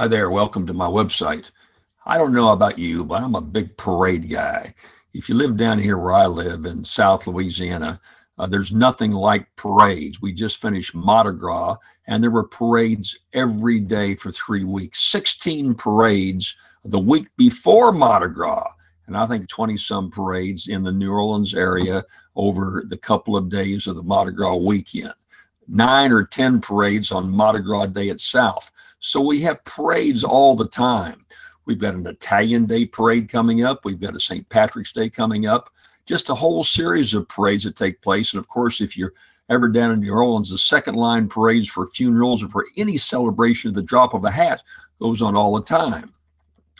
Hi there, welcome to my website. I don't know about you, but I'm a big parade guy. If you live down here where I live in South Louisiana, there's nothing like parades. We just finished Mardi Gras, and there were parades every day for 3 weeks. 16 parades the week before Mardi Gras, and I think 20 some parades in the New Orleans area over the couple of days of the Mardi Gras weekend. 9 or 10 parades on Mardi Gras Day itself. So we have parades all the time. We've got an Italian Day parade coming up. We've got a St. Patrick's Day coming up. Just a whole series of parades that take place. And of course, if you're ever down in New Orleans, the second line parades for funerals or for any celebration of the drop of a hat goes on all the time.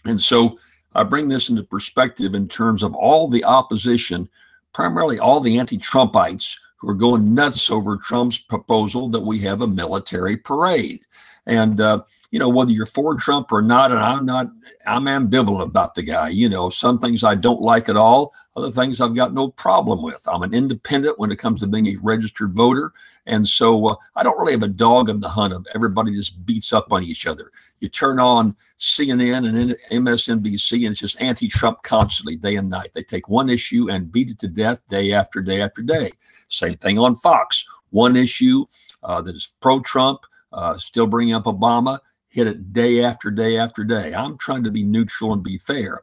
And so I bring this into perspective in terms of all the opposition, primarily all the anti-Trumpites who are going nuts over Trump's proposal that we have a military parade. And, whether you're for Trump or not, and I'm ambivalent about the guy. Some things I don't like at all. Other things I've got no problem with. I'm an independent when it comes to being a registered voter. And so I don't really have a dog in the hunt of everybody just beats up on each other. You turn on CNN and MSNBC and it's just anti-Trump constantly, day and night. They take one issue and beat it to death day after day after day. Same thing on Fox. One issue that is pro-Trump, still bringing up Obama, hit it day after day after day. I'm trying to be neutral and be fair.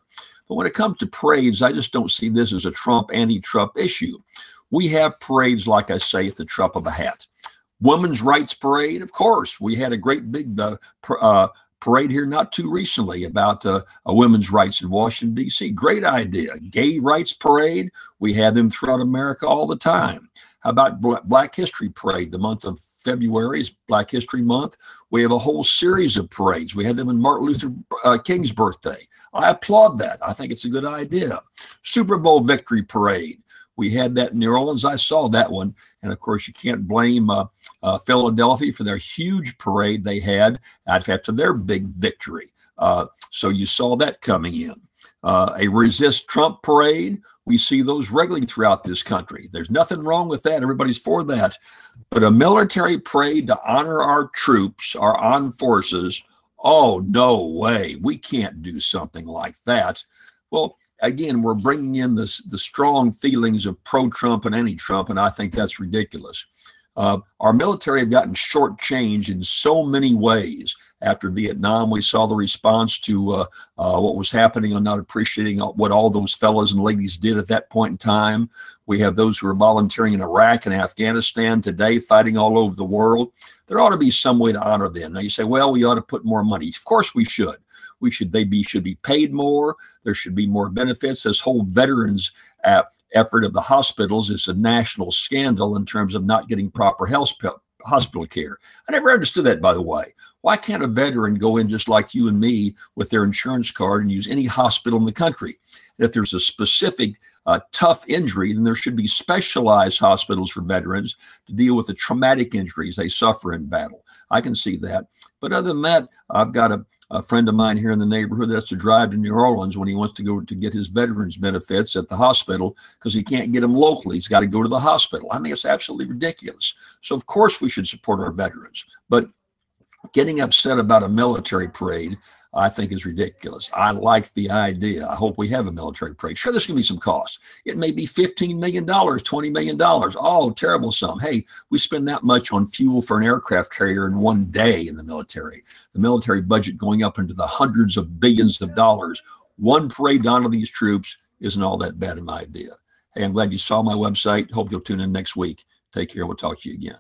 But when it comes to parades, I just don't see this as a Trump, anti-Trump issue. We have parades, like I say, at the drop of a hat. Women's Rights Parade, of course. We had a great big parade here not too recently about women's rights in Washington, D.C. Great idea. Gay Rights Parade, we have them throughout America all the time. How about Black History Parade? The month of February is Black History Month. We have a whole series of parades. We have them in Martin Luther King's birthday. I applaud that. I think it's a good idea. Super Bowl Victory Parade. We had that in New Orleans. I saw that one. And of course, you can't blame Philadelphia for their huge parade they had after their big victory. So you saw that coming in. A Resist Trump parade, we see those regularly throughout this country. There's nothing wrong with that. Everybody's for that. But a military parade to honor our troops, our armed forces, oh, no way. We can't do something like that. Well, again, we're bringing in the strong feelings of pro-Trump and anti-Trump, and I think that's ridiculous. Our military have gotten shortchanged in so many ways. After Vietnam, we saw the response to what was happening on not appreciating what all those fellas and ladies did at that point in time. We have those who are volunteering in Iraq and Afghanistan today, fighting all over the world. There ought to be some way to honor them. Now you say, well, we ought to put more money. Of course we should. They should be paid more. There should be more benefits. This whole veterans effort of the hospitals is a national scandal in terms of not getting proper hospital care. I never understood that, by the way. Why can't a veteran go in just like you and me with their insurance card and use any hospital in the country? And if there's a specific tough injury, then there should be specialized hospitals for veterans to deal with the traumatic injuries they suffer in battle. I can see that. But other than that, I've got a friend of mine here in the neighborhood that has to drive to New Orleans when he wants to go to get his veterans benefits at the hospital because he can't get them locally. He's got to go to the hospital. I mean, it's absolutely ridiculous. So of course we should support our veterans, but getting upset about a military parade, I think, is ridiculous. I like the idea. I hope we have a military parade. Sure, there's going to be some costs. It may be $15 million, $20 million. Oh, terrible sum. Hey, we spend that much on fuel for an aircraft carrier in one day in the military. The military budget going up into the hundreds of billions of dollars. One parade to honor these troops isn't all that bad in my idea. Hey, I'm glad you saw my website. Hope you'll tune in next week. Take care. We'll talk to you again.